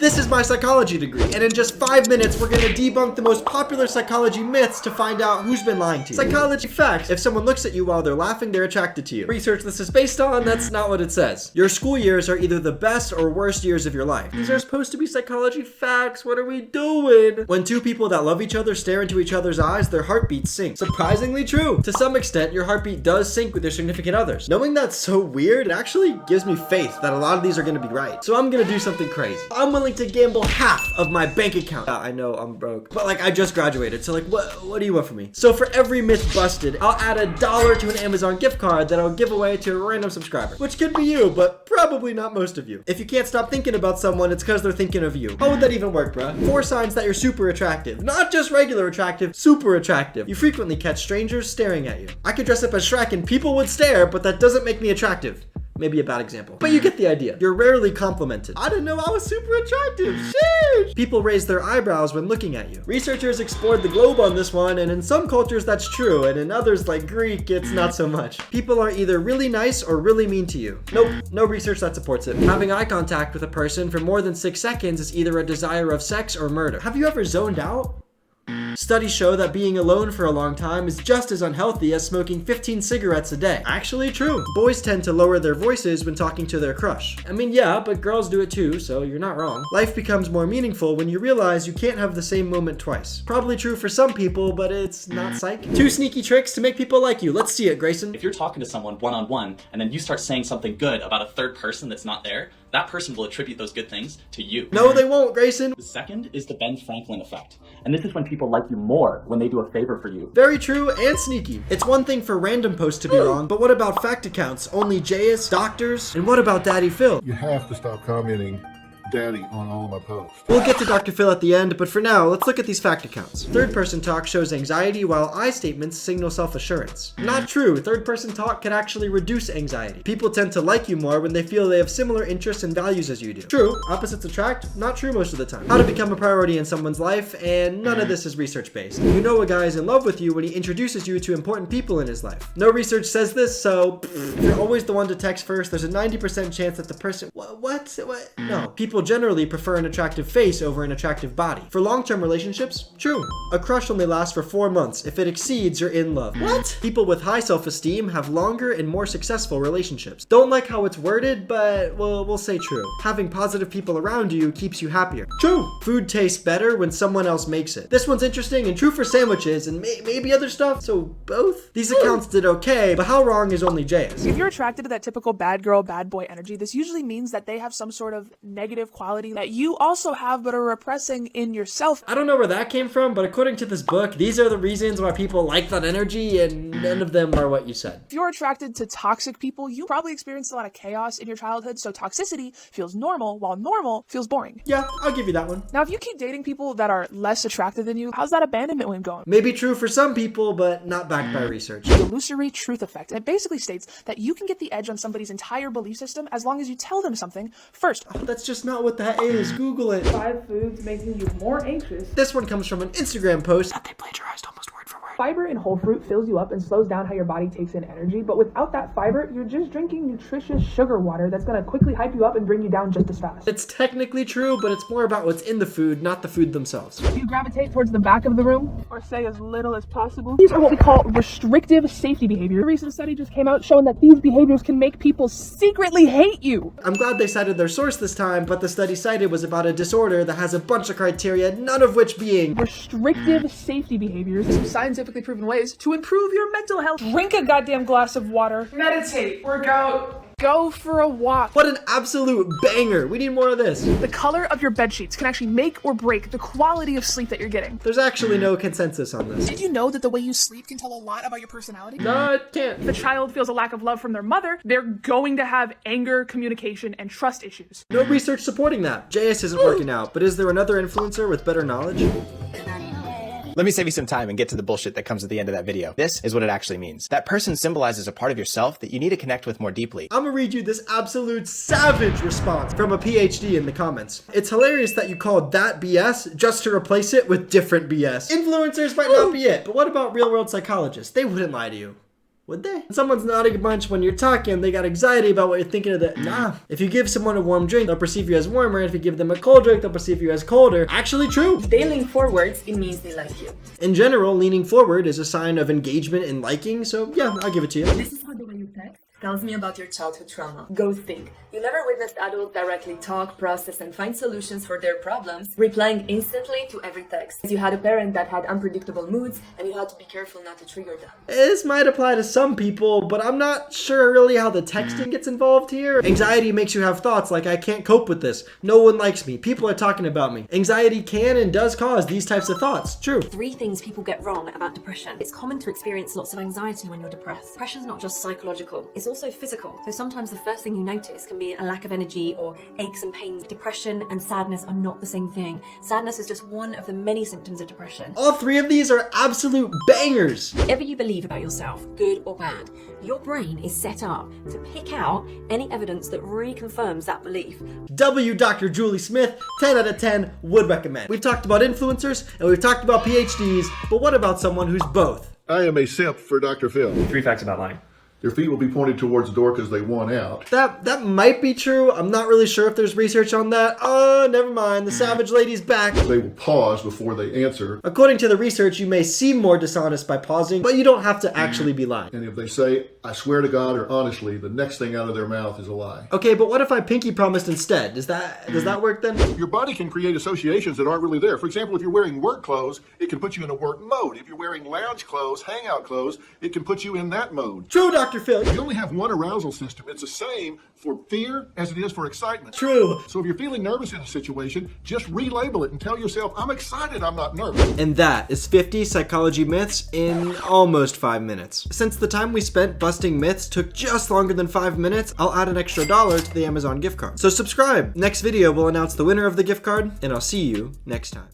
This is my psychology degree, and in just 5 minutes, we're gonna debunk the most popular psychology myths to find out who's been lying to you. Psychology facts: if someone looks at you while they're laughing, they're attracted to you. Research this is based on, that's not what it says. Your school years are either the best or worst years of your life. These are supposed to be psychology facts. What are we doing? When two people that love each other stare into each other's eyes, their heartbeats sync. Surprisingly true. To some extent, your heartbeat does sync with your significant others. Knowing that's so weird, it actually gives me faith that a lot of these are gonna be right. So I'm gonna do something crazy. I'm willing to gamble half of my bank account. I know I'm broke, but like I just graduated, so like what do you want from me? So for every myth busted, I'll add $1 to an Amazon gift card that I'll give away to a random subscriber, which could be you, but probably not most of you. If you can't stop thinking about someone, it's because they're thinking of you. How would that even work, bruh? 4 signs that you're super attractive. Not just regular attractive, super attractive. You frequently catch strangers staring at you. I could dress up as Shrek and people would stare, but that doesn't make me attractive. Maybe a bad example, but you get the idea. You're rarely complimented. I didn't know I was super attractive. Sheesh. People raise their eyebrows when looking at you. Researchers explored the globe on this one, and in some cultures that's true, and in others like Greek, it's not so much. People are either really nice or really mean to you. Nope, no research that supports it. Having eye contact with a person for more than 6 seconds is either a desire of sex or murder. Have you ever zoned out? Studies show that being alone for a long time is just as unhealthy as smoking 15 cigarettes a day. Actually true. Boys tend to lower their voices when talking to their crush. I mean, yeah, but girls do it too, so you're not wrong. Life becomes more meaningful when you realize you can't have the same moment twice. Probably true for some people, but it's not psych. 2 sneaky tricks to make people like you. Let's see it, Grayson. If you're talking to someone one-on-one and then you start saying something good about a third person that's not there, that person will attribute those good things to you. No, they won't, Grayson. The second is the Ben Franklin effect. And this is when people like you more when they do a favor for you. Very true and sneaky. It's one thing for random posts to be wrong, but what about fact accounts? OnlyJayus, doctors, and what about Daddy Phil? You have to stop commenting daddy on all of my posts. We'll get to Dr. Phil at the end, but for now, let's look at these fact accounts. Third person talk shows anxiety, while I statements signal self-assurance. Not true. Third person talk can actually reduce anxiety. People tend to like you more when they feel they have similar interests and values as you do. True. Opposites attract. Not true most of the time. How to become a priority in someone's life, and none of this is research-based. You know a guy is in love with you when he introduces you to important people in his life. No research says this, so if you're always the one to text first, there's a 90% chance that the person... What? No. People generally prefer an attractive face over an attractive body. For long-term relationships, true. A crush only lasts for 4 months. If it exceeds, you're in love. What? People with high self-esteem have longer and more successful relationships. Don't like how it's worded, but we'll say true. Having positive people around you keeps you happier. True. Food tastes better when someone else makes it. This one's interesting and true for sandwiches and maybe other stuff, so both? These accounts did okay, but how wrong is OnlyJayus? If you're attracted to that typical bad girl, bad boy energy, this usually means that they have some sort of negative quality that you also have but are repressing in yourself. I don't know where that came from, but according to this book, these are the reasons why people like that energy, and none of them are what you said. If you're attracted to toxic people, you probably experienced a lot of chaos in your childhood, so toxicity feels normal, while normal feels boring. Yeah, I'll give you that one. Now, if you keep dating people that are less attractive than you, how's that abandonment one going? Maybe true for some people, but not backed by research. The illusory truth effect. It basically states that you can get the edge on somebody's entire belief system as long as you tell them something first. Oh, that's just not what that is. Google it. 5 foods making you more anxious. This one comes from an Instagram post that they plagiarized almost word for word. Fiber in whole fruit fills you up and slows down how your body takes in energy, but without that fiber, you're just drinking nutritious sugar water that's gonna quickly hype you up and bring you down just as fast. It's technically true, but it's more about what's in the food, not the food themselves. You gravitate towards the back of the room, or say as little as possible. These are what we call restrictive safety behavior. A recent study just came out showing that these behaviors can make people secretly hate you. I'm glad they cited their source this time, but the study cited was about a disorder that has a bunch of criteria, none of which being restrictive safety behaviors. Some scientifically proven ways to improve your mental health. Drink a goddamn glass of water. Meditate. Work out. Go for a walk. What an absolute banger. We need more of this. The color of your bed sheets can actually make or break the quality of sleep that you're getting. There's actually no consensus on this. Did you know that the way you sleep can tell a lot about your personality? No, it can't. If a child feels a lack of love from their mother, they're going to have anger, communication, and trust issues. No research supporting that. Jayus isn't working out, but is there another influencer with better knowledge? Let me save you some time and get to the bullshit that comes at the end of that video. This is what it actually means. That person symbolizes a part of yourself that you need to connect with more deeply. I'm gonna read you this absolute savage response from a PhD in the comments. It's hilarious that you called that BS just to replace it with different BS. Influencers might not be it, but what about real world psychologists? They wouldn't lie to you. Would they? When someone's nodding a bunch when you're talking, they got anxiety about what you're thinking of the. Nah. If you give someone a warm drink, they'll perceive you as warmer. If you give them a cold drink, they'll perceive you as colder. Actually true. If they lean forwards, it means they like you. In general, leaning forward is a sign of engagement and liking, so yeah, I'll give it to you. This is how the way you text tells me about your childhood trauma. Ghosting. You never witnessed adults directly talk, process, and find solutions for their problems, replying instantly to every text. You had a parent that had unpredictable moods, and you had to be careful not to trigger them. This might apply to some people, but I'm not sure really how the texting gets involved here. Anxiety makes you have thoughts like, I can't cope with this. No one likes me. People are talking about me. Anxiety can and does cause these types of thoughts. True. 3 things people get wrong about depression. It's common to experience lots of anxiety when you're depressed. Depression's not just psychological, it's also physical. So sometimes the first thing you notice can be a lack of energy or aches and pains. Depression and sadness are not the same thing. Sadness is just one of the many symptoms of depression. All 3 of these are absolute bangers. Whatever you believe about yourself, good or bad, your brain is set up to pick out any evidence that reconfirms that belief. Dr. Julie Smith, 10 out of 10, would recommend. We've talked about influencers and we've talked about PhDs, but what about someone who's both? I am a simp for Dr. Phil. 3 facts about lying. Their feet will be pointed towards the door because they want out. That might be true. I'm not really sure if there's research on that. Oh, never mind. The savage lady's back. They will pause before they answer. According to the research, you may seem more dishonest by pausing, but you don't have to actually be lying. And if they say, I swear to God or honestly, the next thing out of their mouth is a lie. Okay, but what if I pinky promised instead? Does that work then? Your body can create associations that aren't really there. For example, if you're wearing work clothes, it can put you in a work mode. If you're wearing lounge clothes, hangout clothes, it can put you in that mode. True, Dr. Phil. You only have one arousal system. It's the same for fear as it is for excitement. True. So if you're feeling nervous in a situation, just relabel it and tell yourself, I'm excited, I'm not nervous. And that is 50 psychology myths in almost 5 minutes. Since the time we spent busting myths took just longer than 5 minutes, I'll add an extra $1 to the Amazon gift card. So subscribe. Next video will announce the winner of the gift card, and I'll see you next time.